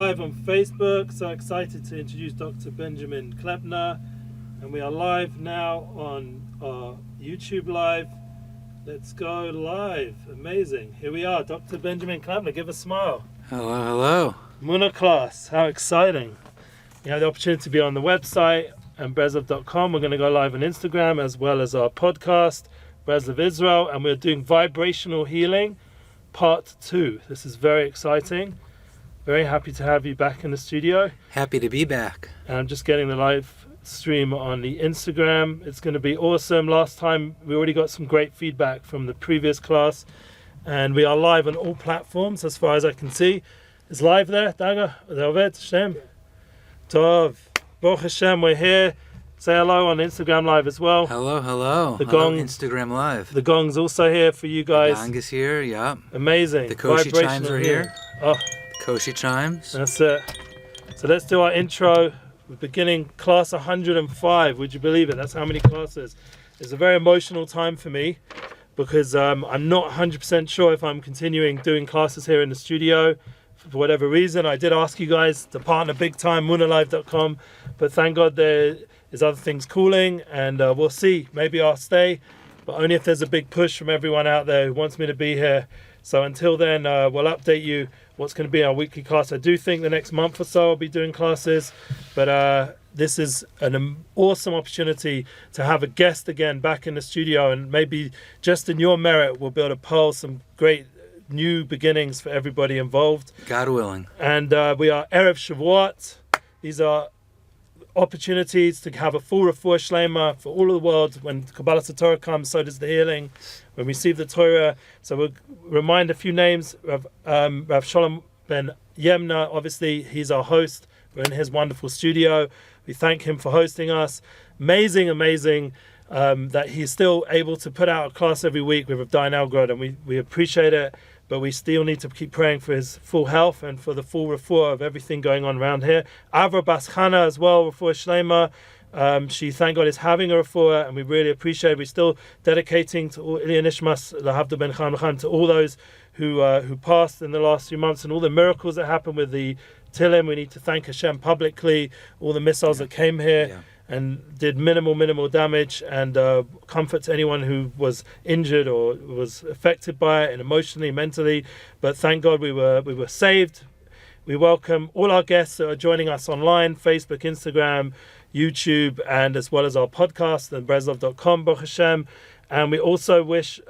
Live on Facebook, so excited to introduce Dr. Benjamin Klempner, and we are live now on our YouTube live. Let's go live. Amazing. Here we are, Dr. Benjamin Klempner. Give a smile. Hello, hello. Emuna class, how exciting. You have the opportunity to be on the website and breslov.com. We're going to go live on Instagram as well as our podcast, Breslov Israel, and we're doing vibrational healing part 2. This is very exciting. Very happy to have you back in the studio. Happy to be back. And I'm just getting the live stream on the Instagram. It's going to be awesome. Last time we already got some great feedback from the previous class, and we are live on all platforms as far as I can see. It's live there, Daga? Oved Hashem? Tov. Baruch Hashem, we're here. Say hello on Instagram live as well. Hello, hello. The hello, gong, Instagram live. The gong's also here for you guys. The gong is here, yeah. Amazing. The Koshi chimes are here. Oh. Koshi chimes. That's it. So let's do our intro. We're beginning class 105. Would you believe it? That's how many classes. It's a very emotional time for me because I'm not 100% sure if I'm continuing doing classes here in the studio for whatever reason. I did ask you guys to partner big time, moonalive.com, but thank God there is other things cooling, and we'll see. Maybe I'll stay, but only if there's a big push from everyone out there who wants me to be here. So until then, we'll update you what's going to be our weekly class. I do think the next month or so I'll be doing classes, but this is an awesome opportunity to have a guest again back in the studio, and maybe just in your merit we'll be able to pearl some great new beginnings for everybody involved. God willing. And we are Erev Shavuot. These are opportunities to have a full refuah shlema for all of the world. When Kabbalah Torah comes, so does the healing. When we receive the Torah, so we'll remind a few names. Rabbi Shalom Yemna, obviously, he's our host. We're in his wonderful studio. We thank him for hosting us. Amazing that he's still able to put out a class every week with Rabbi Algrod, and we appreciate it. But we still need to keep praying for his full health and for the full refuah of everything going on around here. Avra Bas Chana as well, refuah shlema. She, thank God, is having a refuah, and we really appreciate it. We're still dedicating to all Ilya Nishmas Lahavda Ben Chaim to all those who passed in the last few months, and all the miracles that happened with the Tilim. We need to thank Hashem publicly. All the missiles that came here and did minimal damage, and comfort to anyone who was injured or was affected by it, and emotionally, mentally. But thank God we were saved. We welcome all our guests that are joining us online, Facebook, Instagram, YouTube, and as well as our podcast and breslov.com, Baruch Hashem. And we also wish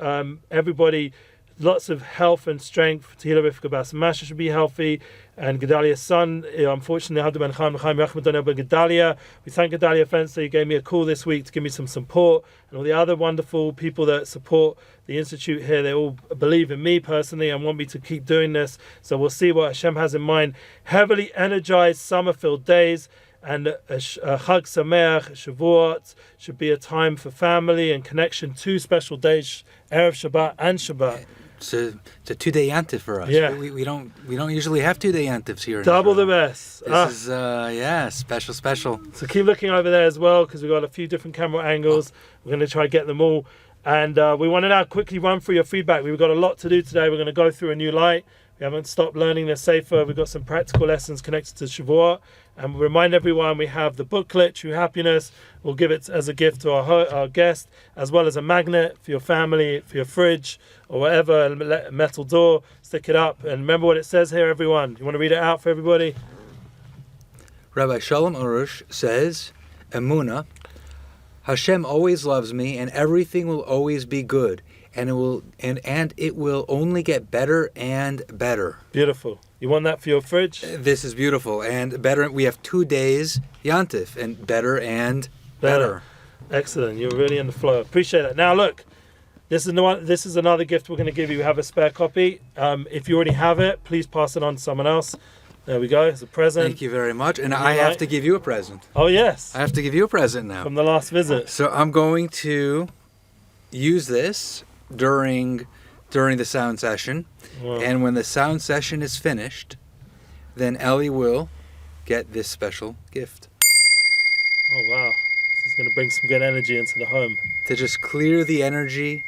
everybody lots of health and strength. Tehillah Rivka Bas Masha should be healthy, and Gedalia's son, unfortunately, Havda Ben Chaim Gedalia. We thank Gedalia Fenster. He gave me a call this week to give me some support, and all the other wonderful people that support the Institute here. They all believe in me personally and want me to keep doing this. So we'll see what Hashem has in mind. Heavily energized, summer-filled days, and a Chag Sameach, Shavuot, should be a time for family and connection. 2 special days, Erev Shabbat and Shabbat. It's a 2-day yantif for us. Yeah. We don't usually have 2-day yantifs here. Double the best. This is special. So keep looking over there as well, because we've got a few different camera angles. We're going to try to get them all. And we want to now quickly run through your feedback. We've got a lot to do today. We're going to go through a new light. We haven't stopped learning the Sefer. We've got some practical lessons connected to Shavuot. And we'll remind everyone we have the booklet, True Happiness. We'll give it as a gift to our guest, as well as a magnet for your family, for your fridge, or whatever, a metal door. Stick it up. And remember what it says here, everyone. You want to read it out for everybody? Rabbi Shalom Arush says, Emuna, Hashem always loves me, and everything will always be good. And it will only get better and better. Beautiful. You want that for your fridge? This is beautiful and better. We have 2 days yantif, and better and better. Excellent. You're really in the flow. Appreciate that. Now look, this is another gift we're going to give you. We have a spare copy. If you already have it, please pass it on to someone else. There we go. It's a present. Thank you very much. And I have to give you a present. Oh yes. I have to give you a present now. From the last visit. So I'm going to use this during the sound session. Wow. And when the sound session is finished, then Ellie will get this special gift. Oh wow. This is going to bring some good energy into the home. To just clear the energy,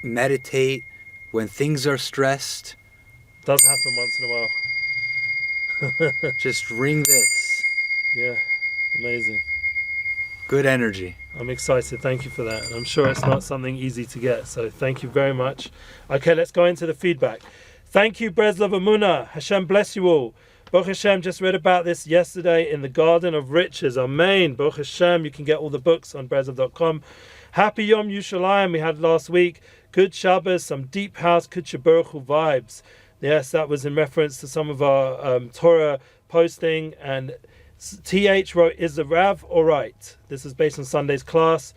meditate when things are stressed. Does happen once in a while. Just ring this. Yeah, amazing. Good energy. I'm excited. Thank you for that. I'm sure it's not something easy to get. So thank you very much. Okay, let's go into the feedback. Thank you, Breslov Emuna. Hashem bless you all. Baruch Hashem, just read about this yesterday in the Garden of Riches. Amen. Baruch Hashem, you can get all the books on breslov.com. Happy Yom Yerushalayim we had last week. Good Shabbos, some deep house Kudsha Baruch Hu vibes. Yes, that was in reference to some of our Torah posting. And TH wrote, is the Rav all right? This is based on Sunday's class.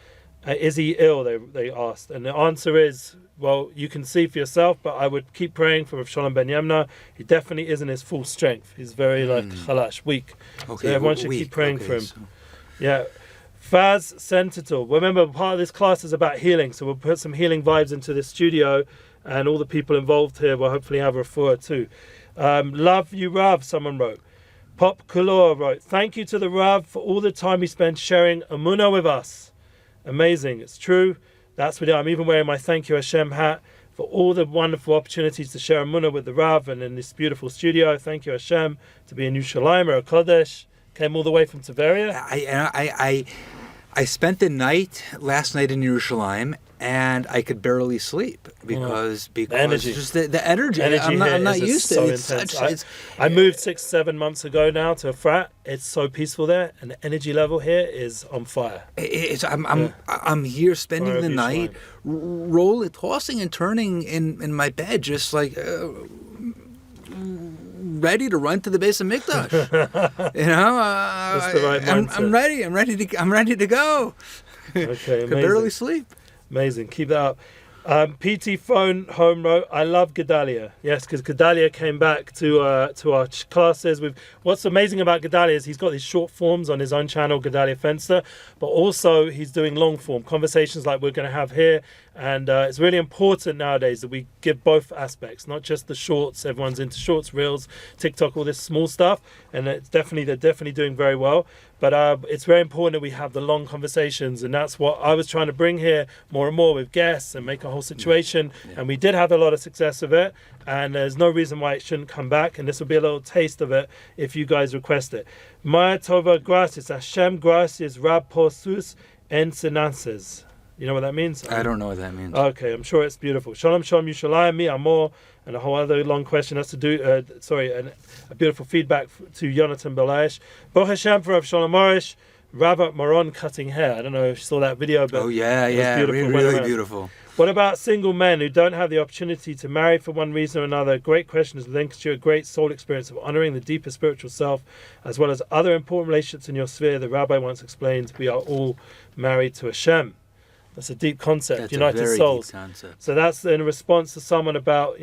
Is he ill? They asked. And the answer is, well, you can see for yourself, but I would keep praying for Rabbi Shalom ben Yamna. He definitely isn't his full strength. He's very chalash, weak. Okay, so everyone should keep praying for him. Yeah. Faz Sentital. Remember, part of this class is about healing, so we'll put some healing vibes into the studio, and all the people involved here will hopefully have a refuah too. Love you, Rav, someone wrote. Pop Kulor wrote, thank you to the Rav for all the time he spent sharing Emuna with us. Amazing, it's true. That's what I'm even wearing my Thank You Hashem hat for all the wonderful opportunities to share Emuna with the Rav and in this beautiful studio. Thank you Hashem to be in Yerushalayim or a Kodesh. Came all the way from Tveria. I spent the night last night in Yerushalayim, and I could barely sleep because energy. Just the energy. I'm not used to it. Intense. I moved 6-7 months ago now to a frat. It's so peaceful there, and the energy level here is on fire. I'm here spending the night, tossing and turning in my bed, just like. Ready to run to the base of Mikdash, That's the right mindset. I'm ready to go. Okay, amazing. Could barely sleep. Amazing. Keep that up. PT Phone Home wrote, I love Gedalia. Yes, because Gedalia came back to our classes. What's amazing about Gedalia is he's got these short forms on his own channel, Gedalia Fenster, but also he's doing long form conversations like we're going to have here. And it's really important nowadays that we give both aspects, not just the shorts. Everyone's into shorts, reels, TikTok, all this small stuff, and they're definitely doing very well. But it's very important that we have the long conversations, and that's what I was trying to bring here more and more with guests and make a whole situation. Yeah. And we did have a lot of success with it, and there's no reason why it shouldn't come back. And this will be a little taste of it if you guys request it. Maya Tova gracias, Hashem gracias, Rab Posus Ensenances. You know what that means? I don't know what that means. Okay, I'm sure it's beautiful. Shalom, shalom, Yerushalayim, mi amor, and a whole other long question has to do. A beautiful feedback to Jonathan Belayesh. Baruch Hashem for Rabbi Shalom Arush, Rav Maron cutting hair. I don't know if you saw that video, but it was beautiful, really beautiful. What about single men who don't have the opportunity to marry for one reason or another? Great question is linked to a great soul experience of honoring the deeper spiritual self, as well as other important relationships in your sphere. The rabbi once explained, we are all married to Hashem. That's a deep concept, that's united a very souls. Deep concept. So that's in response to someone about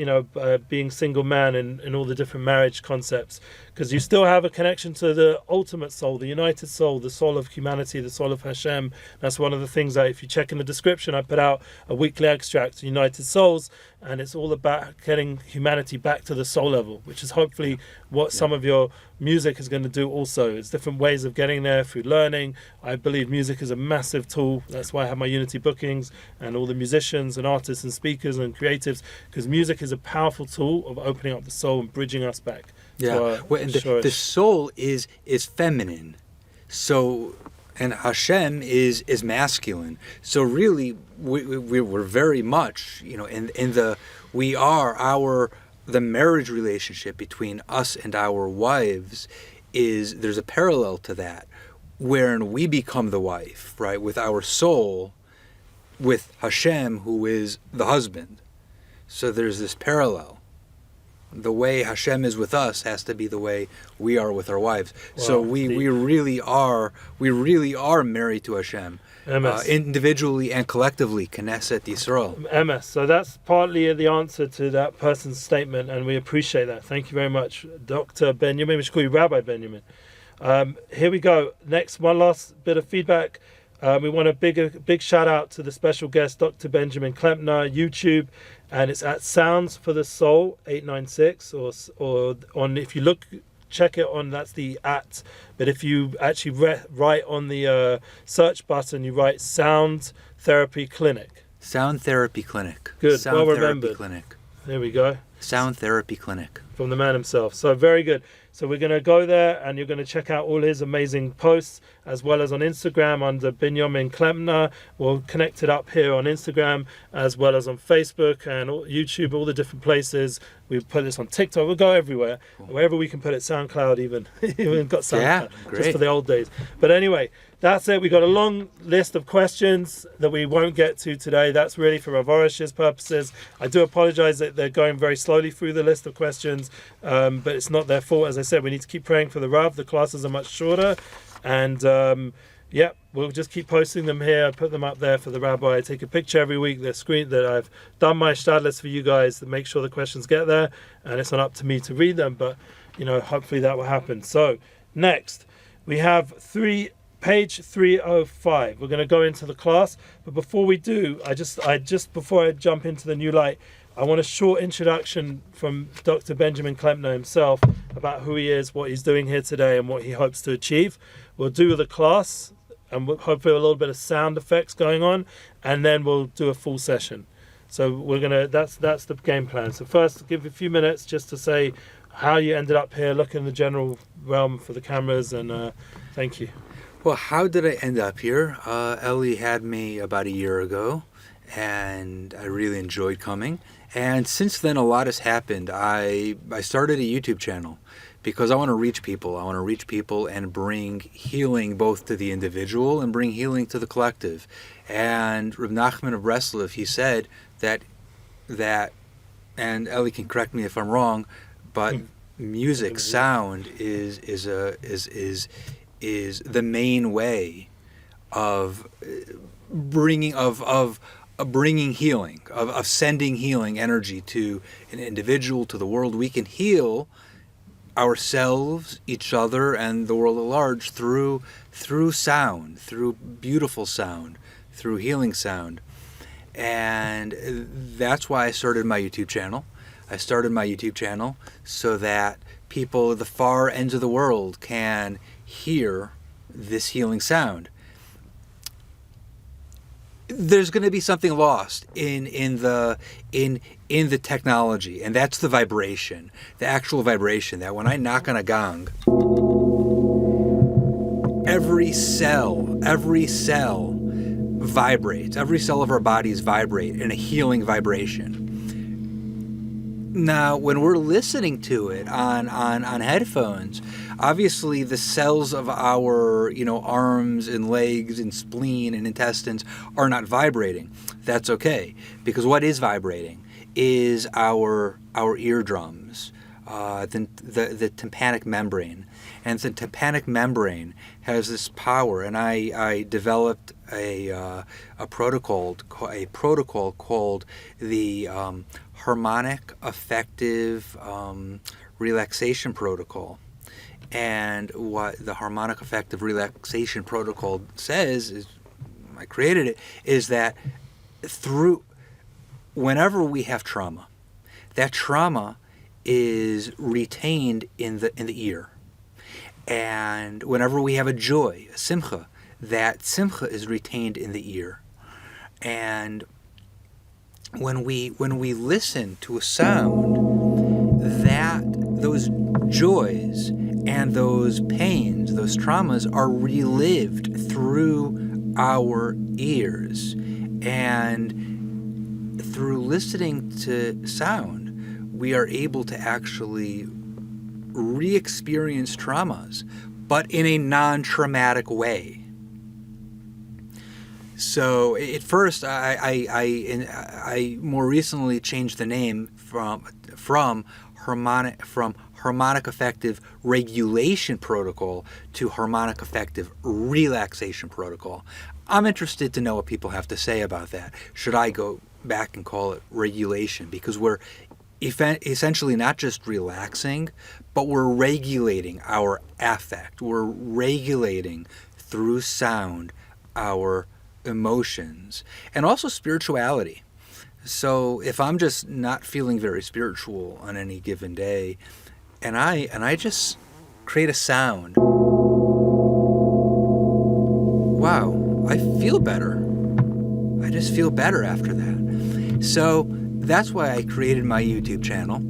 being single man and all the different marriage concepts, because you still have a connection to the ultimate soul, the united soul, the soul of humanity, the soul of Hashem. That's one of the things that if you check in the description, I put out a weekly extract, United Souls, and it's all about getting humanity back to the soul level, which is hopefully what some of your music is going to do also. It's different ways of getting there through learning. I believe music is a massive tool. That's why I have my Unity bookings and all the musicians and artists and speakers and creatives, because music is a powerful tool of opening up the soul and bridging us back. Yeah, the soul is feminine, so, and Hashem is masculine. So really, we're very much, the marriage relationship between us and our wives there's a parallel to that, wherein we become the wife, right, with our soul, with Hashem, who is the husband. So there's this parallel. The way Hashem is with us has to be the way we are with our wives. Wow. So we really are married to Hashem, individually and collectively. Knesset Yisrael. MS. So that's partly the answer to that person's statement, and we appreciate that. Thank you very much, Dr. Binyamin. We should call you Rabbi Binyamin. Here we go. Next, one last bit of feedback. We want a big shout out to the special guest, Dr. Benjamin Klempner, YouTube, and it's at Sounds for the Soul 896, or on, if you look, check it on, that's the @ but if you actually write on the search button, you write Sound Therapy Clinic. Sound Therapy Clinic. Good, Sound well Therapy remembered. Clinic. There we go. Sound Therapy Clinic. from the man himself. So very good. So we're going to go there, and you're going to check out all his amazing posts, as well as on Instagram under Binyamin Klempner. We'll connect it up here on Instagram, as well as on Facebook and YouTube, all the different places. We put this on TikTok. We'll go everywhere, wherever we can put it. SoundCloud even. Even got SoundCloud, just for the old days. But anyway, that's it. We got a long list of questions that we won't get to today. That's really for Rav Arush's purposes. I do apologize that they're going very slowly through the list of questions, but it's not their fault. As I said, we need to keep praying for the Rav. The classes are much shorter, and we'll just keep posting them here. Put them up there for the rabbi. I take a picture every week. The screen that I've done my shtadlis for you guys to make sure the questions get there, and it's not up to me to read them, but hopefully that will happen. So next we have page 305. We're going to go into the class, but before we do, before I jump into the new light, I want a short introduction from Dr. Benjamin Klempner himself about who he is, what he's doing here today, and what he hopes to achieve. We'll do the class, and hopefully a little bit of sound effects going on, and then we'll do a full session. So that's the game plan. So first, give a few minutes just to say how you ended up here, look in the general realm for the cameras, and thank you. Well, how did I end up here? Ellie had me about a year ago, and I really enjoyed coming. And since then, a lot has happened. I started a YouTube channel because I want to reach people. I want to reach people and bring healing both to the individual and bring healing to the collective. And Reb Nachman of Breslov, he said that, and Ellie can correct me if I'm wrong, but music, sound is the main way of bringing healing, of sending healing energy to an individual, to the world. We can heal ourselves, each other, and the world at large through sound, through beautiful sound, through healing sound. And that's why I started my YouTube channel. I started my YouTube channel so that people at the far ends of the world can hear this healing sound. There's going to be something lost in the technology, and that's the vibration, the actual vibration. That when I knock on a gong, every cell vibrates. Every cell of our bodies vibrate in a healing vibration. Now, when we're listening to it on headphones, obviously the cells of our arms and legs and spleen and intestines are not vibrating. That's okay, because what is vibrating is our eardrums, the tympanic membrane. And the tympanic membrane has this power, and I developed a protocol called the harmonic affective relaxation protocol. And what the harmonic affective relaxation protocol says is, I created it, is that whenever we have trauma, that trauma is retained in the ear. And whenever we have a joy, a simcha, that simcha is retained in the ear. And when we listen to a sound, that those joys and those pains, those traumas are relived through our ears. And through listening to sound, we are able to actually re-experience traumas, but in a non-traumatic way. So at first, I more recently changed the name from harmonic affective regulation protocol to harmonic affective relaxation protocol. I'm interested to know what people have to say about that. Should I go back and call it regulation? Because we're essentially not just relaxing, but we're regulating our affect. We're regulating through sound our emotions and also spirituality. So if I'm just not feeling very spiritual on any given day, and I just create a sound, wow, I feel better. I just feel better after that. So that's why I created my YouTube channel.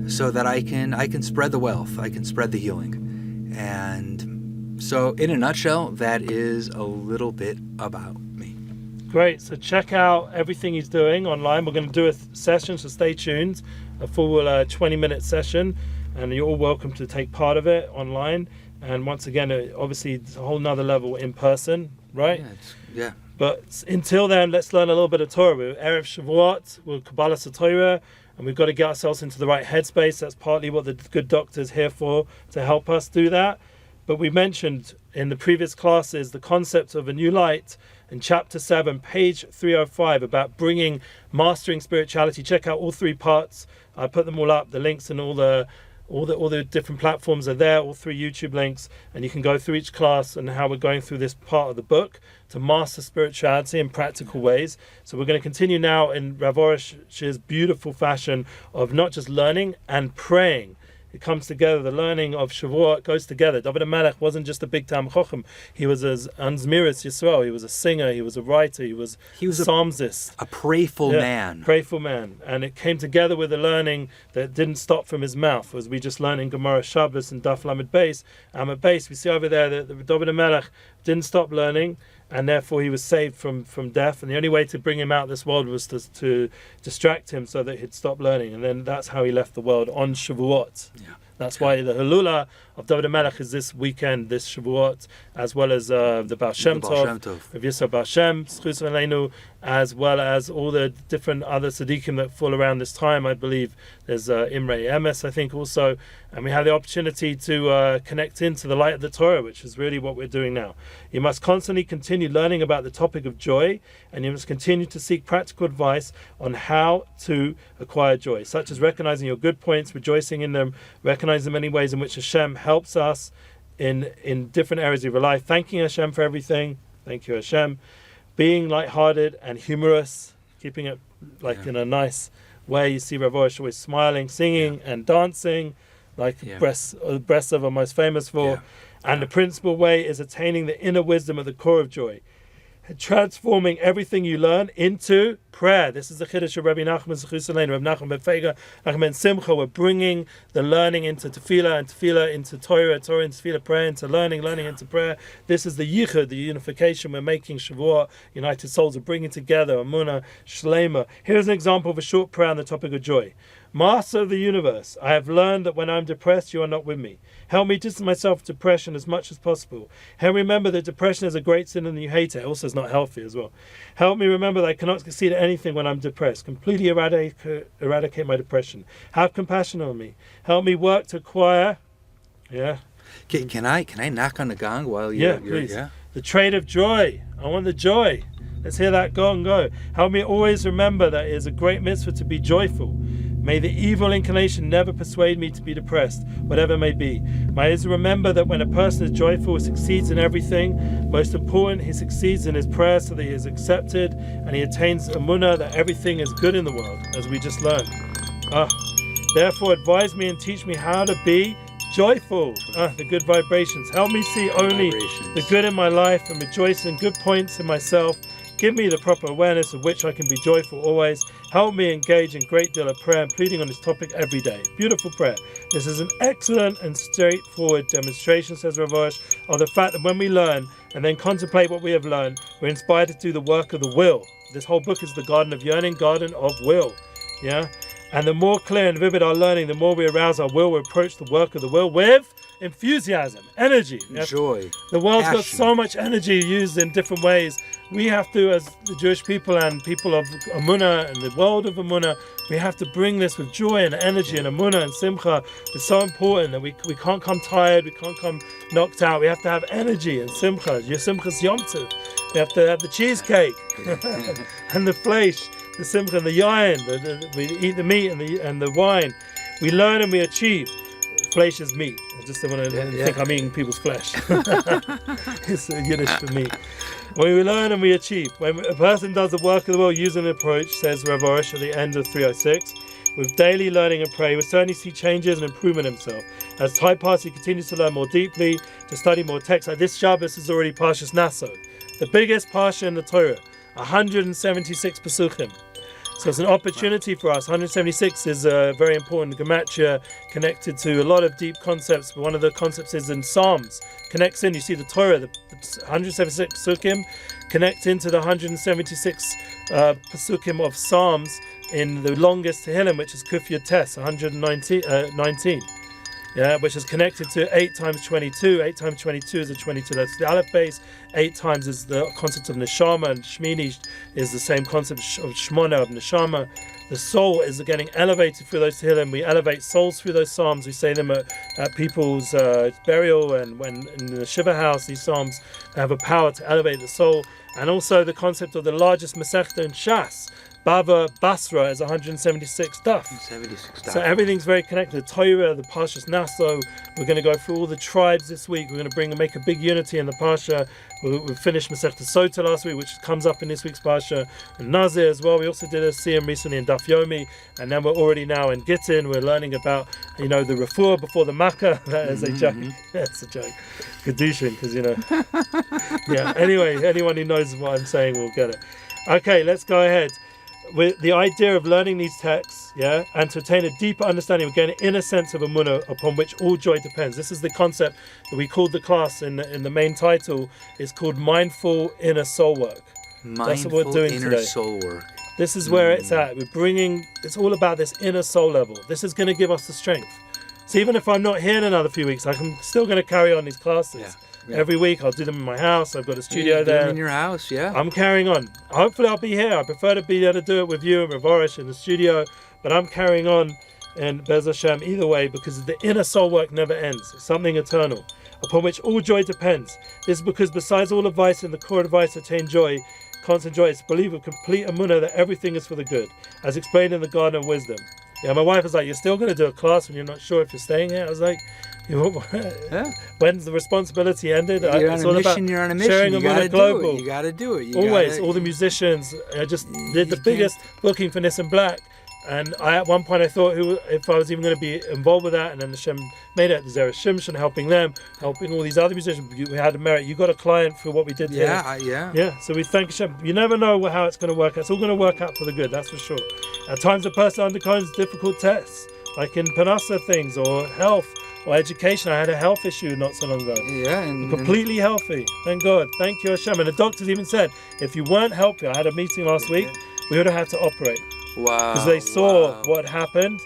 so that I can spread the wealth, I can spread the healing. And so in a nutshell, that is a little bit about me. Great. So check out everything he's doing online. We're going to do a session, so stay tuned. A full 20-minute session, and you're all welcome to take part of it online. And once again, obviously, it's a whole nother level in person, right? Yeah. But until then, let's learn a little bit of Torah. We're Erev Shavuot, we're Kabbalah Torah, and we've got to get ourselves into the right headspace. That's partly what the good doctor's here for, to help us do that. But we mentioned in the previous classes the concept of a new light in chapter 7, page 305, about mastering spirituality. Check out all 3 parts. I put them all up. The links and all the different platforms are there, all 3 YouTube links, and you can go through each class and how we're going through this part of the book to master spirituality in practical ways. So we're going to continue now in Rav Arush's beautiful fashion of not just learning and praying. It comes together. The learning of Shavuot goes together. David HaMelech wasn't just a big Tam Chochem. He was an Zmiris Yisrael. He was a singer. He was a writer. He was a psalmist. A prayful man. Prayful man. And it came together with the learning that didn't stop from his mouth. As we just learned in Gemara Shabbos and Daf Lamed Beis, Amud Beis, we see over there that David HaMelech didn't stop learning, and therefore he was saved from death. And the only way to bring him out of this world was to distract him so that he'd stop learning. And then that's how he left the world on Shavuot. Yeah. That's why the Halula of David HaMelech is this weekend, this Shavuot, as well as the Baal Shem Tov, Rav Yisrael Baal Shem, Zchus V'Aleinu, as well as all the different other tzaddikim that fall around this time. I believe there's Imrei Emes, I think, also. And we have the opportunity to connect into the light of the Torah, which is really what we're doing now. You must constantly continue learning about the topic of joy, and you must continue to seek practical advice on how to acquire joy, such as recognizing your good points, rejoicing in them, recognizing the many ways in which Hashem helps us in different areas of your life, thanking Hashem for everything. Thank you, Hashem. Being lighthearted and humorous, keeping it in a nice way. You see Rav Arush always smiling, singing and dancing, like breasts of are most famous for. And the principal way is attaining the inner wisdom at the core of joy, transforming everything you learn into prayer. This is the Chiddush of Rabbi Nachman Zechus Aleinu, Rabbi Nachman ben Feiga, Nachman ben Simcha. We're bringing the learning into Tefillah, and Tefillah into Torah, Torah into Tefillah, prayer into learning, learning into prayer. This is the Yichud, the unification we're making, Shavuot, united souls, are bringing together, Emuna, Shlema. Here's an example of a short prayer on the topic of joy. Master of the universe, I have learned that when I'm depressed, you are not with me. Help me distance myself from depression as much as possible. Help me remember that depression is a great sin and you hate it. Also, it's not healthy as well. Help me remember that I cannot succeed at anything when I'm depressed. Completely eradicate my depression. Have compassion on me. Help me work to acquire. Can I knock on the gong while you're please. Yeah. The trade of joy. I want the joy. Let's hear that gong go. Help me always remember that it is a great mitzvah to be joyful. May the evil inclination never persuade me to be depressed, whatever it may be. May I remember that when a person is joyful, he succeeds in everything. Most important, he succeeds in his prayer so that he is accepted and he attains Emuna that everything is good in the world, as we just learned. Therefore, advise me and teach me how to be joyful. The good vibrations. Help me see only the good in my life and rejoice in good points in myself. Give me the proper awareness of which I can be joyful always. Help me engage in great deal of prayer and pleading on this topic every day. Beautiful prayer. This is an excellent and straightforward demonstration, says Rav Arush, of the fact that when we learn and then contemplate what we have learned, we're inspired to do the work of the will. This whole book is the garden of yearning, garden of will. And the more clear and vivid our learning, the more we arouse our will, we approach the work of the will with enthusiasm, energy, joy. The world's passion. Got so much energy used in different ways. We have to, as the Jewish people and people of Emuna and the world of Emuna, we have to bring this with joy and energy, and Emuna and Simcha is so important that we can't come tired, we can't come knocked out. We have to have energy and Simcha. Your Simcha's Yom Tov. We have to have the cheesecake and the fleish, the Simcha and the yayin. We eat the meat and the wine. We learn and we achieve. Flesh is meat. I just don't want to think I'm eating people's flesh. It's Yiddish for me. When we learn and we achieve. When a person does the work of the will using an approach, says Rav Arush at the end of 306, with daily learning and prayer, he will certainly see changes and improvement in himself. As time passes, he continues to learn more deeply, to study more texts. Like this Shabbos is already Parshas Naso, the biggest Parsha in the Torah, 176 Pesuchim. So it's an opportunity for us. 176 is a very important gematria connected to a lot of deep concepts. But one of the concepts is in Psalms. Connects in, you see the Torah, the 176 psukim connect into the 176 psukim of Psalms in the longest Tehillim, which is Kuf Yud Tes, 119. Yeah, which is connected to 8 times 22. 8 times 22 is a 22. That's the Aleph base. 8 times is the concept of Neshama, and Shmini is the same concept of Shmona, of Neshama. The soul is getting elevated through those Tehillim. We elevate souls through those Psalms. We say them at people's burial, and when in the Shiva house, these Psalms have a power to elevate the soul. And also the concept of the largest Masechta in Shas, Bava Basra, is 176 daf. 76 daf. So everything's very connected. The Torah, the Parshas Naso. We're going to go through all the tribes this week. We're going to make a big unity in the Parsha. We finished Masechta Sota last week, which comes up in this week's Parsha, and Nazir as well. We also did a Siyam recently in Daf Yomi, and then we're already now in Gittin. We're learning about, the Refuah before the Makkah. That is a joke. That's a joke. Kedushin, because yeah. Anyway, anyone who knows what I'm saying will get it. Okay, let's go ahead. With the idea of learning these texts, and to attain a deeper understanding, we gain an inner sense of Emuna upon which all joy depends. This is the concept that we called the class in the main title. It's called Mindful Inner Soul Work. That's what we're doing inner today. Soul work. This is where it's at. It's all about this inner soul level. This is going to give us the strength. So even if I'm not here in another few weeks, I'm still going to carry on these classes. Yeah. Every week I'll do them in my house. I've got a studio do there. them in your house, yeah. I'm carrying on. Hopefully I'll be here. I prefer to be able to do it with you and Rabbi Arush in the studio, but I'm carrying on in Bez Hashem either way, because the inner soul work never ends. It's something eternal, upon which all joy depends. This is because besides all advice and the core advice to attain joy, constant joy, it's belief with complete Emuna that everything is for the good, as explained in the Garden of Wisdom. Yeah, my wife was like, "You're still going to do a class when you're not sure if you're staying here?" I was like, when's the responsibility ended? You're it's on a all mission. About You're on a mission. sharing You Emuna gotta global. do it. You got to do it. Always, all the musicians. I just did the biggest booking for Nissan Black, and at one point I thought if I was even going to be involved with that, and then Hashem made it. Zera Shimshon helping them, helping all these other musicians. We had a merit. You got a client for what we did here. Yeah. So we thank Hashem. You never know how it's going to work out. It's all going to work out for the good. That's for sure. At times, the person undergoes difficult tests, like in Panasa things or health. Or education. I had a health issue not so long ago. Yeah, and completely healthy. Thank God. Thank you, Hashem. And the doctors even said, if you weren't healthy, I had a meeting last week, we would have had to operate. Wow. Because they saw what happened,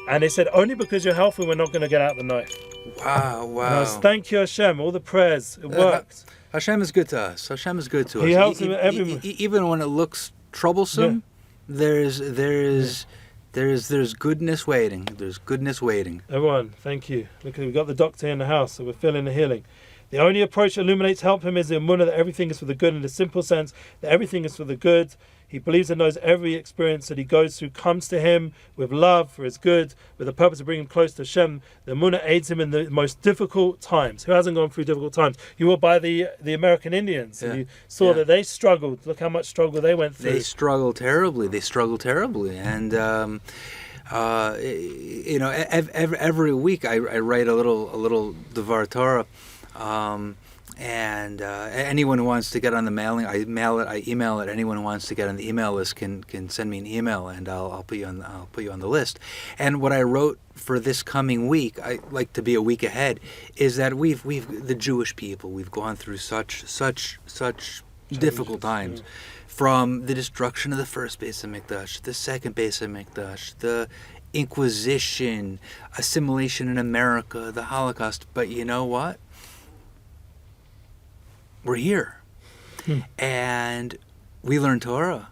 and they said, only because you're healthy, we're not going to get out the knife. Wow. And I was, thank you, Hashem. All the prayers, it worked. Hashem is good to us. Hashem is good to us. He helps with everyone. Even when it looks troublesome, there's goodness waiting. There's goodness waiting. Everyone, thank you. Look, we've got the doctor in the house, so we're feeling the healing. The only approach that illuminates help him is the Emuna that everything is for the good, in the simple sense that everything is for the good. He believes and knows every experience that he goes through comes to him with love for his good, with the purpose of bringing him close to Hashem. The Emuna aids him in the most difficult times. Who hasn't gone through difficult times? You were by the American Indians, and you saw that they struggled. Look how much struggle they went through. They struggled terribly. And every week I write a little Devar Torah. And anyone who wants to get on the mailing, I email it. Anyone who wants to get on the email list can send me an email, and I'll put you on the list. And what I wrote for this coming week, I like to be a week ahead, is that we've the Jewish people, we've gone through such difficult times, from the destruction of the first Beis HaMikdash, the second Beis HaMikdash, the Inquisition, assimilation in America, the Holocaust. But you know what? We're here, and we learn Torah,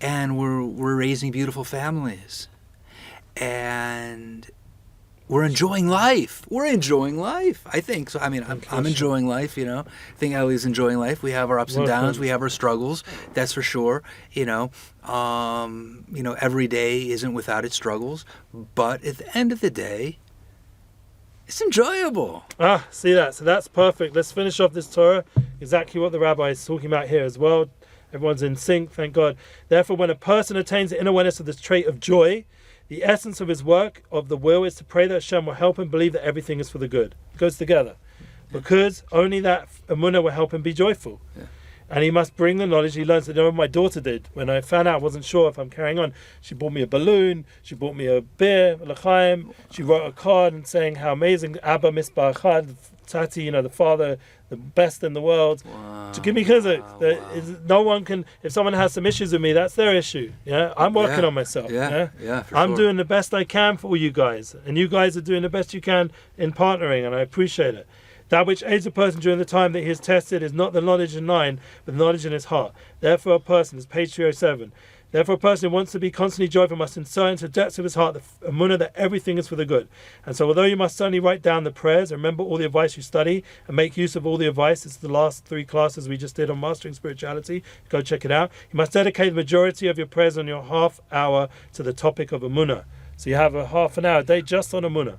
and we're raising beautiful families, and we're enjoying life. I think so. I mean, I'm enjoying life. I think Ellie's enjoying life. We have our ups and downs. We have our struggles. That's for sure. Every day isn't without its struggles, but at the end of the day, it's enjoyable. See that? So that's perfect. Let's finish off this Torah. Exactly what the rabbi is talking about here as well. Everyone's in sync, thank God. Therefore, when a person attains the inner awareness of this trait of joy, the essence of his work of the will is to pray that Hashem will help him believe that everything is for the good. It goes together. Because only that Emuna will help him be joyful. And he must bring the knowledge he learns. You know what my daughter did? When I found out I wasn't sure if I'm carrying on, she bought me a balloon, she bought me a beer, l'chaim, she wrote a card and saying how amazing Abba Misbar Chad, Tati, the father, the best in the world, to give me chizuk. No one can, if someone has some issues with me, that's their issue. Yeah, I'm working on myself. I'm doing the best I can for you guys, and you guys are doing the best you can in partnering, and I appreciate it. That which aids a person during the time that he is tested is not the knowledge in mind, but the knowledge in his heart. Therefore, a person, is page 307. Therefore, a person who wants to be constantly joyful must insert into the depths of his heart the Emuna that everything is for the good. And so, although you must certainly write down the prayers, remember all the advice you study, and make use of all the advice, it's the last 3 classes we just did on mastering spirituality. Go check it out. You must dedicate the majority of your prayers on your half hour to the topic of Emuna. So you have a half an hour a day just on Emuna.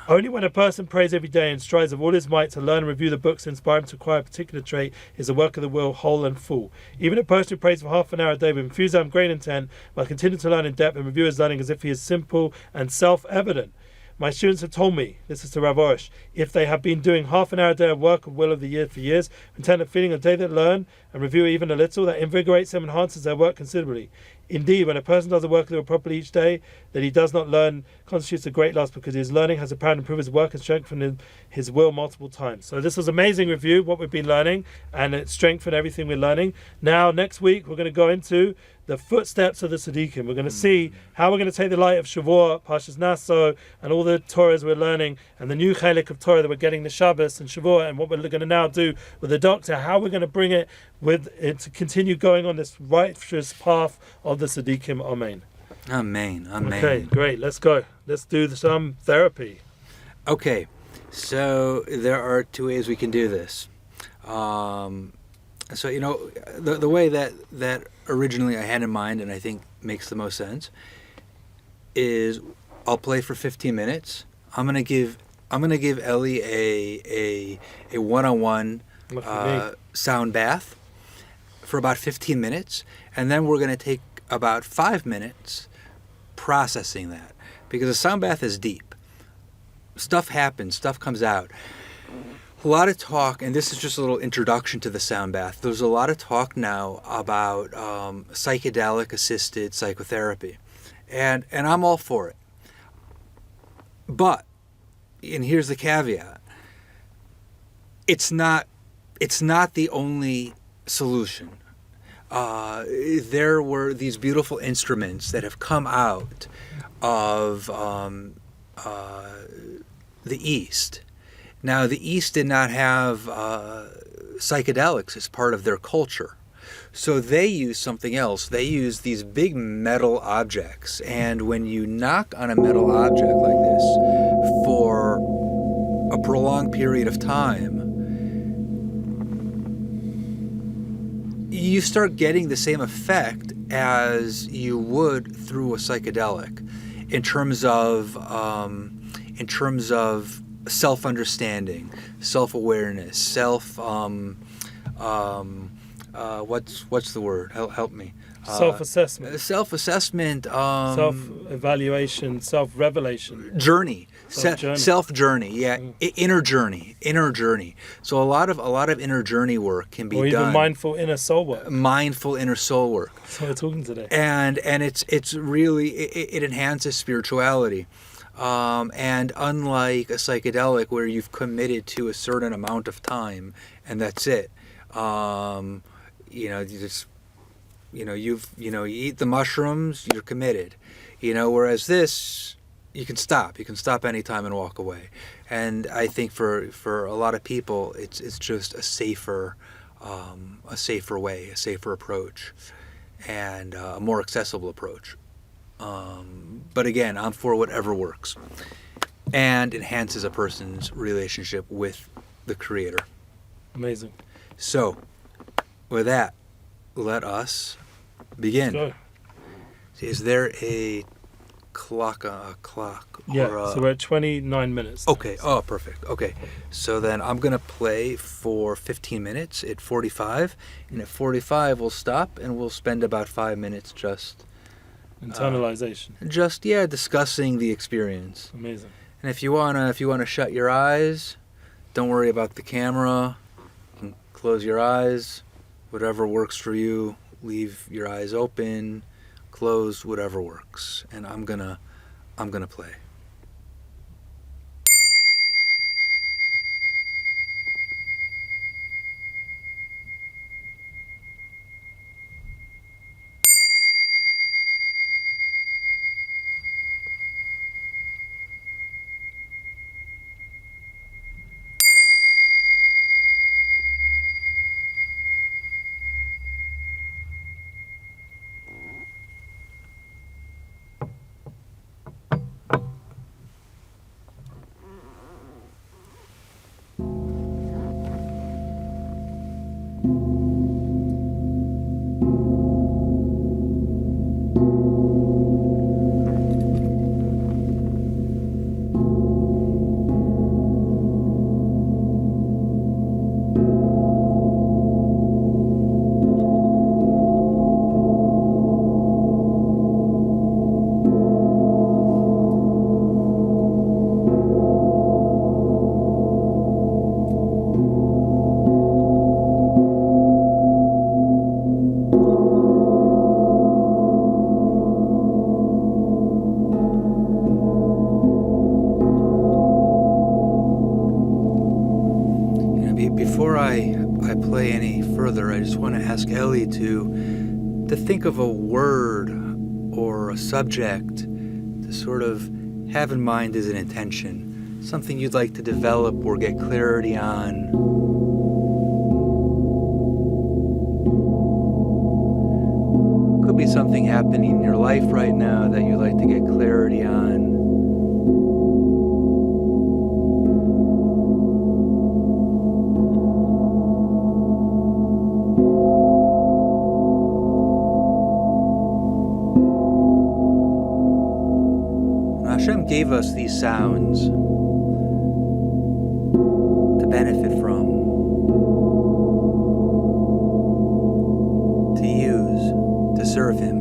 Only when a person prays every day and strives with all his might to learn and review the books that inspire him to acquire a particular trait is the work of the will whole and full. Even a person who prays for half an hour a day with enthusiasm, great intent, will continue to learn in depth and review his learning as if he is simple and self-evident. My students have told me, this is to Rabbi Arush, if they have been doing half an hour a day of work of will of the year for years, content of feeling a day that learn and review even a little, that invigorates them and enhances their work considerably. Indeed, when a person does the work a little properly each day, that he does not learn constitutes a great loss, because his learning has the power to improve his work and strengthen his will multiple times. So this was an amazing review, what we've been learning, and it strengthened everything we're learning. Now, next week, we're going to go into the footsteps of the Tzaddikim. We're going to see how we're going to take the light of Shavuot, Parshas Naso, and all the Torahs we're learning, and the new chelik of Torah that we're getting the Shabbos and Shavuot, and what we're going to now do with the doctor, how we're going to bring it with it to continue going on this righteous path of the Tzaddikim. Amen. Amen. Amen. Okay, great. Let's go. Let's do some therapy. Okay, so there are 2 ways we can do this. So, the way that originally I had in mind, and I think makes the most sense, is I'll play for 15 minutes. I'm gonna give Ellie a one-on-one sound bath for about 15 minutes, and then we're gonna take about 5 minutes processing that, because a sound bath is deep. Stuff happens, stuff comes out. A lot of talk, and this is just a little introduction to the sound bath. There's a lot of talk now about psychedelic-assisted psychotherapy, and I'm all for it. But, and here's the caveat: it's not the only solution. There were these beautiful instruments that have come out of the East. Now, the East did not have psychedelics as part of their culture. So they use something else. They use these big metal objects. And when you knock on a metal object like this for a prolonged period of time, you start getting the same effect as you would through a psychedelic in terms of self-understanding, self-awareness, what's the word? Help me. Self-assessment. Self-assessment. Self-evaluation, self-revelation. Journey. Self-journey. Self-journey. Yeah. Inner journey. So a lot of inner journey work can be done. Or even mindful inner soul work. Mindful inner soul work. That's what we're talking today. And it's really, it enhances spirituality. And unlike a psychedelic where you've committed to a certain amount of time and that's it, you eat the mushrooms, you're committed, whereas this, you can stop anytime and walk away. And I think for a lot of people, it's just a safer way, a safer approach, and a more accessible approach. But again, I'm for whatever works and enhances a person's relationship with the Creator. Amazing. So, with that, let us begin. Let's go. Is there a clock? Yeah, so we're at 29 minutes. Okay, oh, perfect. Okay, so then I'm going to play for 15 minutes at 45, and at 45 we'll stop and we'll spend about 5 minutes just... Internalization. Discussing the experience. Amazing. And if you wanna shut your eyes, don't worry about the camera. You can close your eyes. Whatever works for you, leave your eyes open, closed, whatever works. And I'm gonna play. Before I play any further, I just want to ask Ellie to think of a word or a subject to sort of have in mind as an intention, something you'd like to develop or get clarity on. Could be something happening in your life right now that you'd like to get clarity on. Hashem gave us these sounds to benefit from, to use, to serve Him.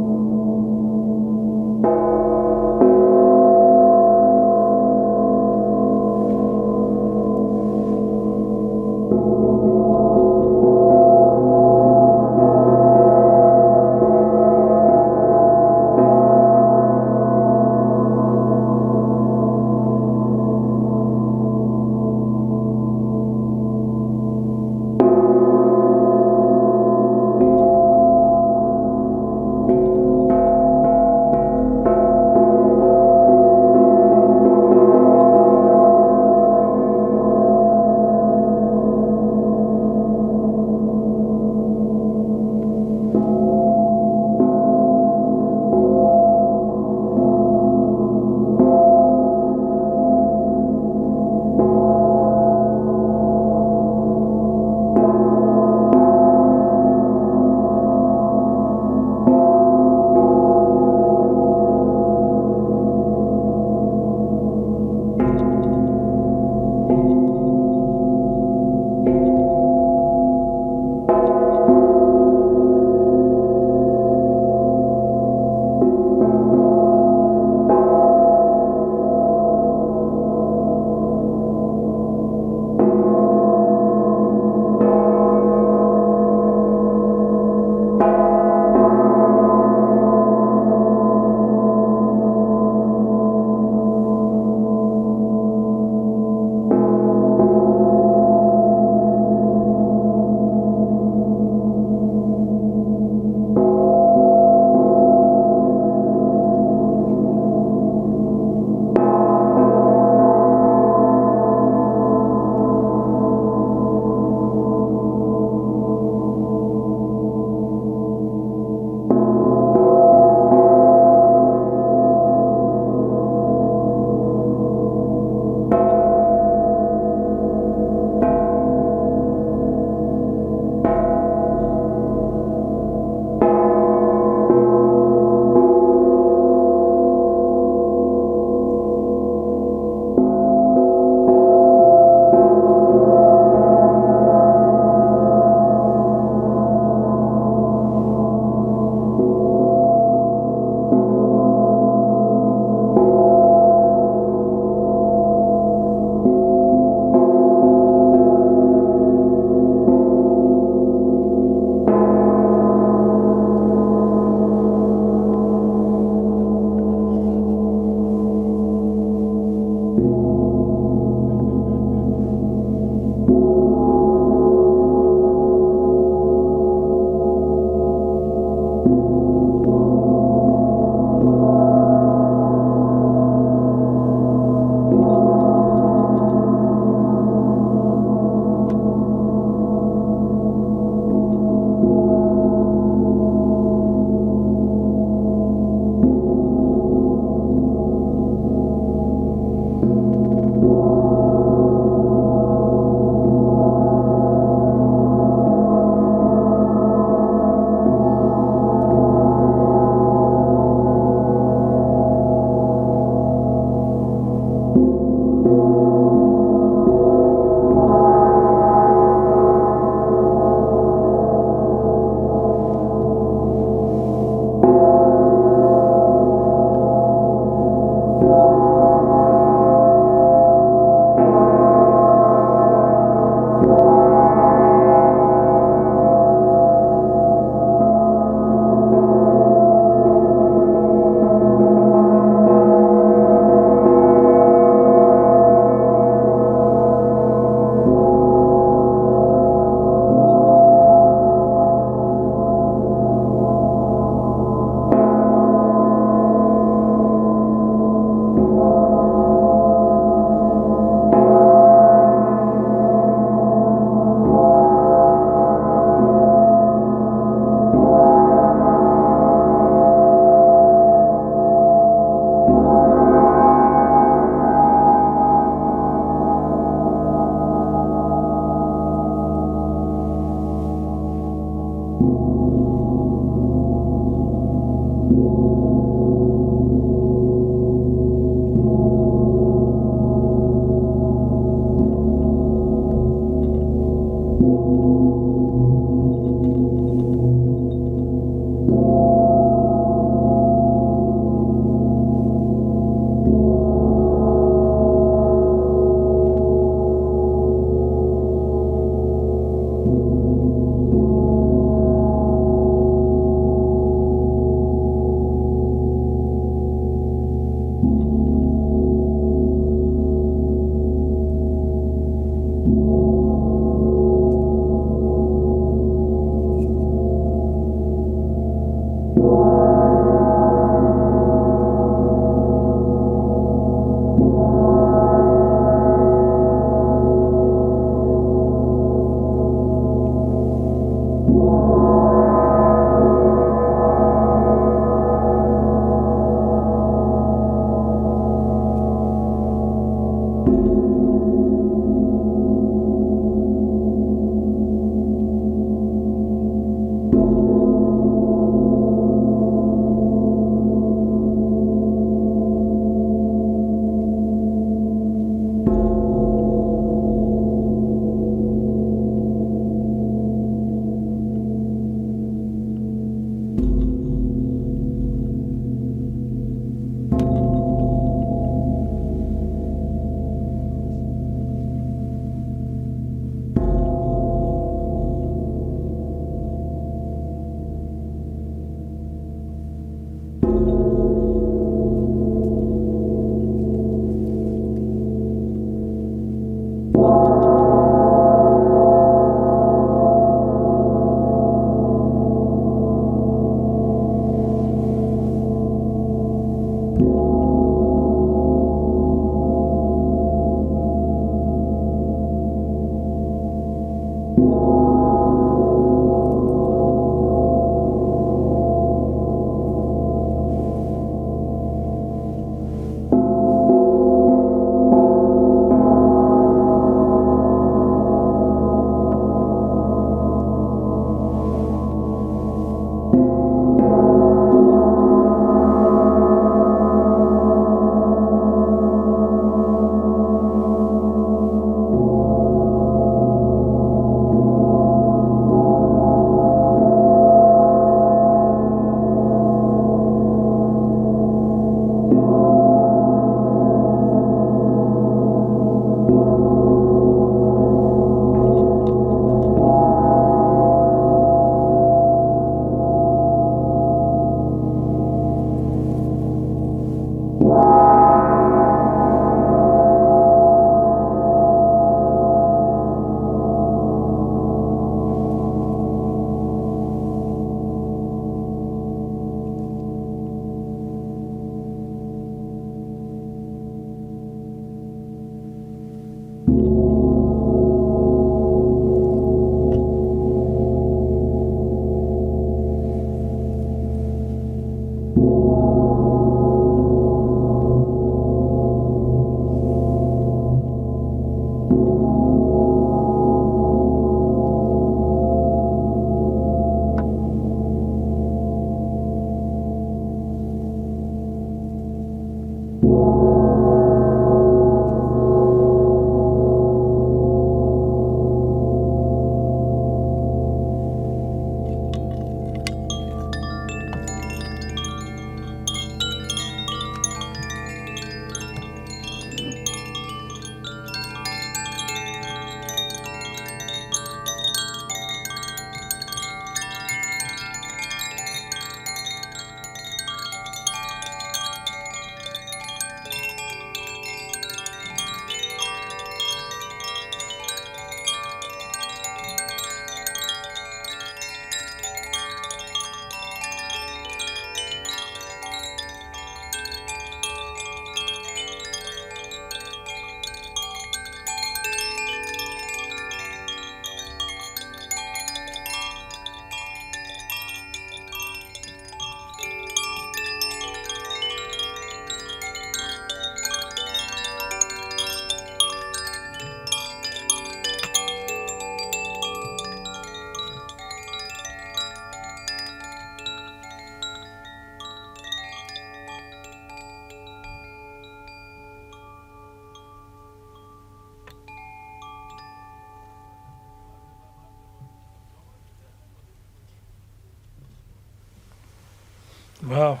Wow.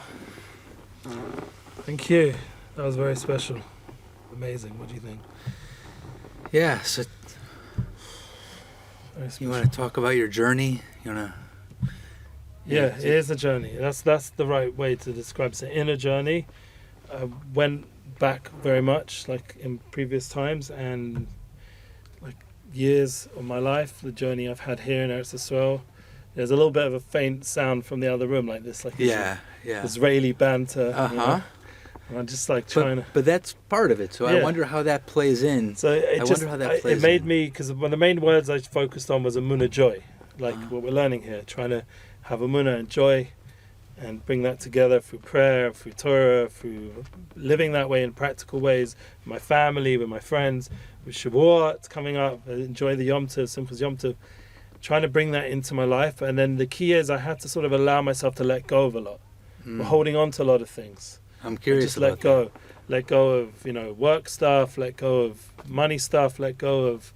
Thank you. That was very special. Amazing. What do you think? Yeah, so Very you special. want to talk about your journey? You want to... Yeah, it is a journey. That's the right way to describe it. It's an inner journey. I went back very much, like in previous times, and like years of my life, the journey I've had here in Eretz Yisrael. There's a little bit of a faint sound from the other room, like this, like Yeah. Israeli banter. You know? And I'm just like trying to. But that's part of it. So I Yeah. wonder how that plays in. So it I just wonder how that plays it made in. me, because one of the main words I focused on was Emuna, joy, like what we're learning here, trying to have Emuna and joy, and bring that together through prayer, through Torah, through living that way in practical ways, with my family, with my friends, with Shavuot coming up, enjoy the Yom Tov, Simchas Yom Tov, trying to bring that into my life. And then the key is I had to sort of allow myself to let go of a lot. We're holding on to a lot of things. I'm curious Just about let go. Let go of, work stuff, let go of money stuff, let go of,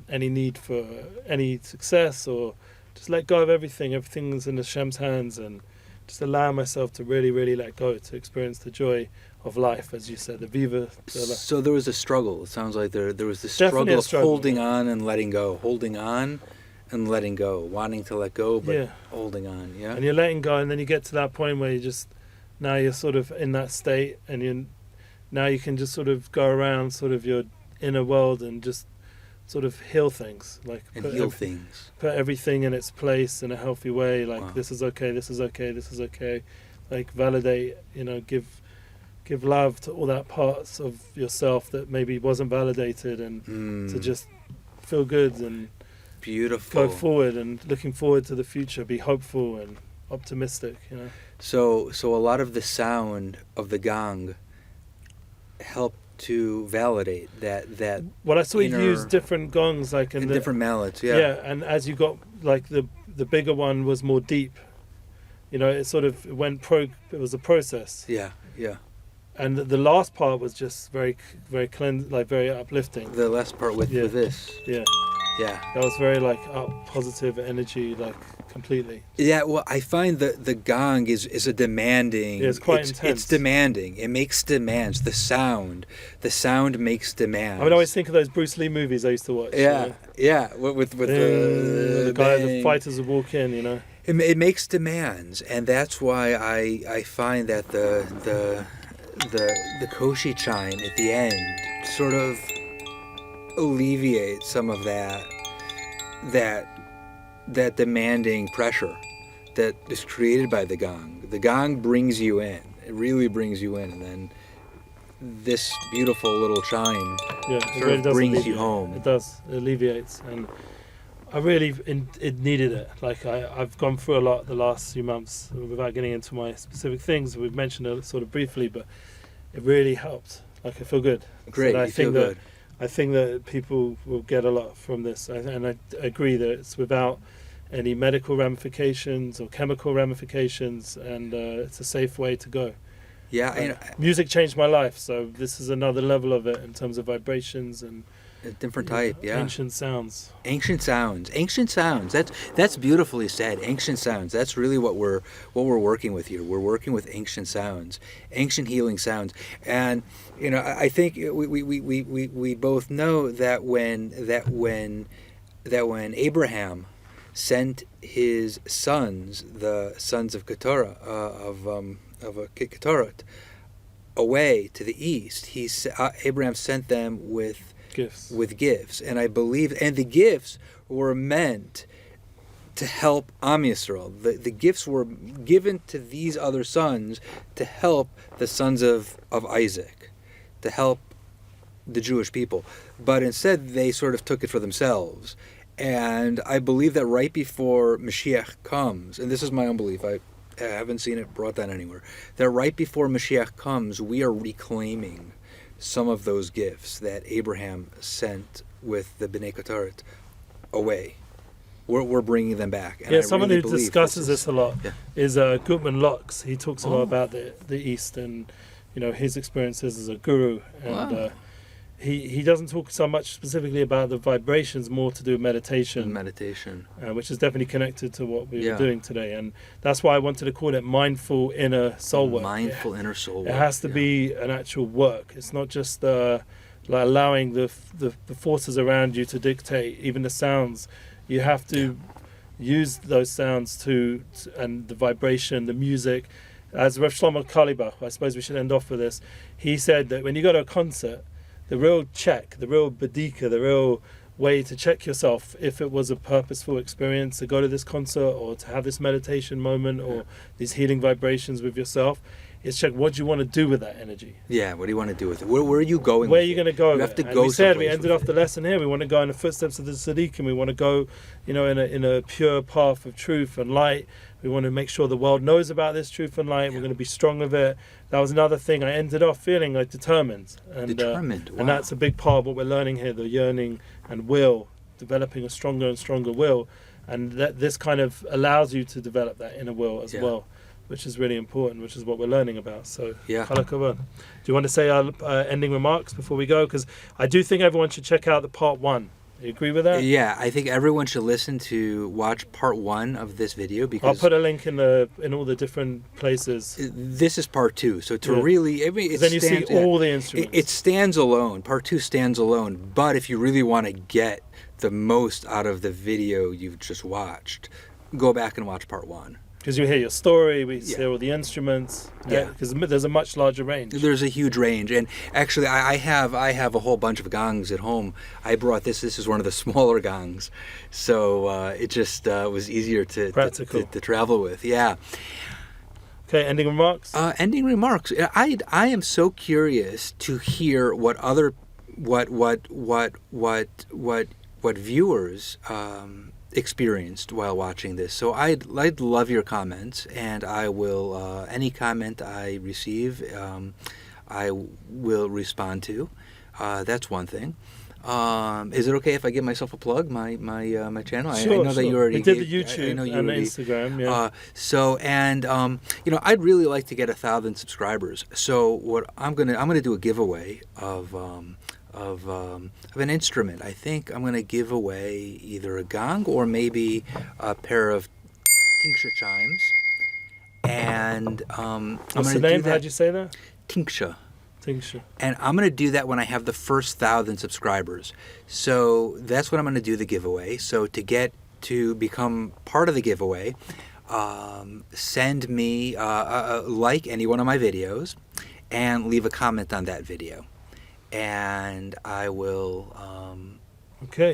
any need for any success, or just let go of everything. Everything's in Hashem's hands, and just allow myself to really, really let go, to experience the joy of life, as you said, the viva. So there was a struggle. It sounds like there was this Definitely a struggle of struggle, holding on and letting go, holding on and letting go, wanting to let go, but Yeah. holding on. Yeah. And you're letting go, and then you get to that point where now you're sort of in that state, and now you can just sort of go around sort of your inner world and just sort of heal things, like And heal things. put everything in its place in a healthy way, like Wow. this is okay, this is okay, this is okay, like validate, give love to all that parts of yourself that maybe wasn't validated, and to just feel good and beautiful. go forward, and looking forward to the future, be hopeful and optimistic. So a lot of the sound of the gong helped to validate that Well, I saw you inner- use different gongs, like in in the different mallets. yeah, and as you got like the bigger one was more deep. It sort of it was a process. Yeah. And the last part was just very, very very uplifting. The last part with this. Yeah, Yeah. that was very like up, positive energy, like completely. Yeah, well, I find that the gong is a demanding. Yeah, it's quite intense. It's demanding. It makes demands. The sound makes demands. I mean, I always think of those Bruce Lee movies I used to watch. Yeah. With the guy, the bang. fighters would walk in. It makes demands, and that's why I find that the koshi chime at the end sort of alleviates some of that demanding pressure that is created by the gong. The gong brings you in. It really brings you in, and then this beautiful little chime Yeah, sort it really of does brings alleviate. you home. It does. It alleviates, and I really it needed it. Like I've gone through a lot the last few months without getting into my specific things. We've mentioned it sort of briefly, but it really helped. Like I feel good. Great, So you feel good. I think that people will get a lot from this, and I agree that it's without any medical ramifications or chemical ramifications, and it's a safe way to go. Yeah, and Music changed my life, so this is another level of it in terms of vibrations and a different type. Yeah. ancient sounds. Ancient sounds. That's beautifully said. Ancient sounds. That's really what we're working with here. We're working with ancient sounds, ancient healing sounds. And I think we both know that when Abraham sent his sons, the sons of Keturah, of Keturah, away to the east, Abraham sent them with gifts, and I believe, and the gifts were meant to help Am Yisrael. The gifts were given to these other sons to help the sons of Isaac, to help the Jewish people. But instead, they sort of took it for themselves. And I believe that right before Mashiach comes, and this is my own belief, I haven't seen it brought down anywhere, that right before Mashiach comes, we are reclaiming some of those gifts that Abraham sent with the Bnei Keturah away. We're bringing them back. And Someone really who believe discusses this a lot Yeah. is Gutman Locks. He talks a lot about the East and his experiences as a guru, and Wow. he doesn't talk so much specifically about the vibrations, more to do with meditation. Which is definitely connected to what we were doing today, and that's why I wanted to call it mindful inner soul work. Mindful inner soul work. It has to be an actual work. It's not just like allowing the forces around you to dictate, even the sounds. You have to use those sounds and the vibration, the music. As Rabbi Shalom Arush, I suppose we should end off with this. He said that when you go to a concert, the real check, the real badika, the real way to check yourself if it was a purposeful experience to go to this concert or to have this meditation moment or these healing vibrations with yourself, is check what do you want to do with that energy. Yeah, what do you want to do with it? Where are you going? Where are you going to go? You have to go. We ended off it. the lesson here. We want to go in the footsteps of the tzaddikim. We want to go, in a pure path of truth and light. We want to make sure the world knows about this truth and light. Yeah. We're going to be strong with it. That was another thing. I ended off feeling like determined. Wow. And that's a big part of what we're learning here, the yearning and will, developing a stronger and stronger will. And that this kind of allows you to develop that inner will as well, which is really important, which is what we're learning about. So, Kol hakavod. Do you want to say our ending remarks before we go? Because I do think everyone should check out the part 1. You agree with that? Yeah, I think everyone should watch part 1 of this video, because I'll put a link in all the different places. This is part 2, so to really, then you see all the instruments. It stands alone. Part 2 stands alone. But if you really want to get the most out of the video you've just watched, go back and watch part 1. Because you hear your story, we hear all the instruments. Because there's a much larger range. There's a huge range, and actually, I have a whole bunch of gongs at home. I brought this. This is one of the smaller gongs, so it just was easier to travel with. Yeah. Okay. Ending remarks. Ending remarks. I am so curious to hear what viewers experienced while watching this. So I'd love your comments, and I will any comment I receive I will respond to. That's one thing. Is it okay if I give myself a plug, my channel? Sure, I know that you already did the YouTube and the Instagram. I'd really like to get 1,000 subscribers. So what I'm gonna do a giveaway of an instrument. I think I'm going to give away either a gong or maybe a pair of tingsha chimes. And what's the name? How'd you say that? Tingsha. Tingsha. And I'm going to do that when I have the first 1,000 subscribers. So that's when I'm going to do the giveaway. So to become part of the giveaway, send me like any one of my videos and leave a comment on that video. And I will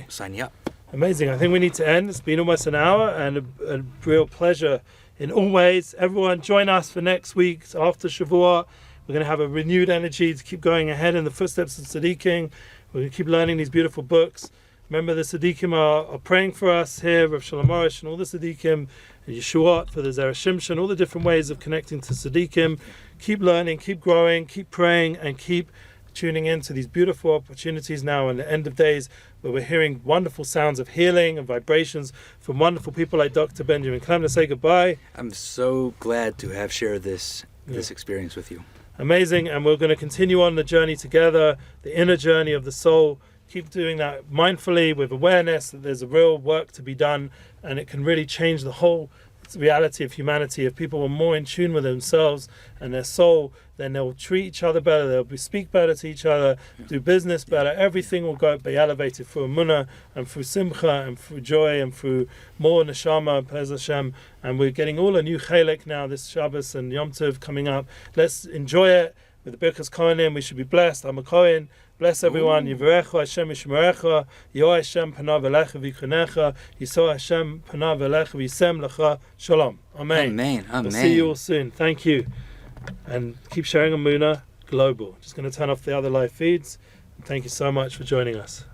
sign you up. Amazing. I think we need to end. It's been almost an hour, and a real pleasure in all ways. Everyone join us for next week after Shavuot. We're going to have a renewed energy to keep going ahead in the footsteps of Tzaddikim. We're going to keep learning these beautiful books. Remember, the Tzaddikim are praying for us here, Rabbi Shalom Arush and all the Tzaddikim, and Yeshuot for the Zera Shimshon, all the different ways of connecting to Tzaddikim. Keep learning, keep growing, keep praying, and keep tuning in to these beautiful opportunities now in the end of days, where we're hearing wonderful sounds of healing and vibrations from wonderful people like Dr. Binyamin. Klempner, say goodbye. I'm so glad to have shared this experience with you. Amazing, and we're going to continue on the journey together, the inner journey of the soul. Keep doing that mindfully with awareness that there's a real work to be done, and it can really change the whole reality of humanity. If people were more in tune with themselves and their soul, then they'll treat each other better, they'll speak better to each other, do business better. Everything will be elevated through Emuna and through Simcha and through joy and through more Neshama, Pez Hashem. And we're getting all a new Chelek now, this Shabbos and Yom Tov coming up. Let's enjoy it with the Birkas Kohanim. We should be blessed. I'm a Kohen. Bless everyone. Yivarecha Hashem Yishmerecha. Yo Hashem panav elecha v'yichunecha. Yiso Hashem panav elecha v'yisem lecha. Shalom. Amen. Amen. Amen. We'll see you all soon. Thank you. And keep sharing Emuna Global. Just going to turn off the other live feeds. Thank you so much for joining us.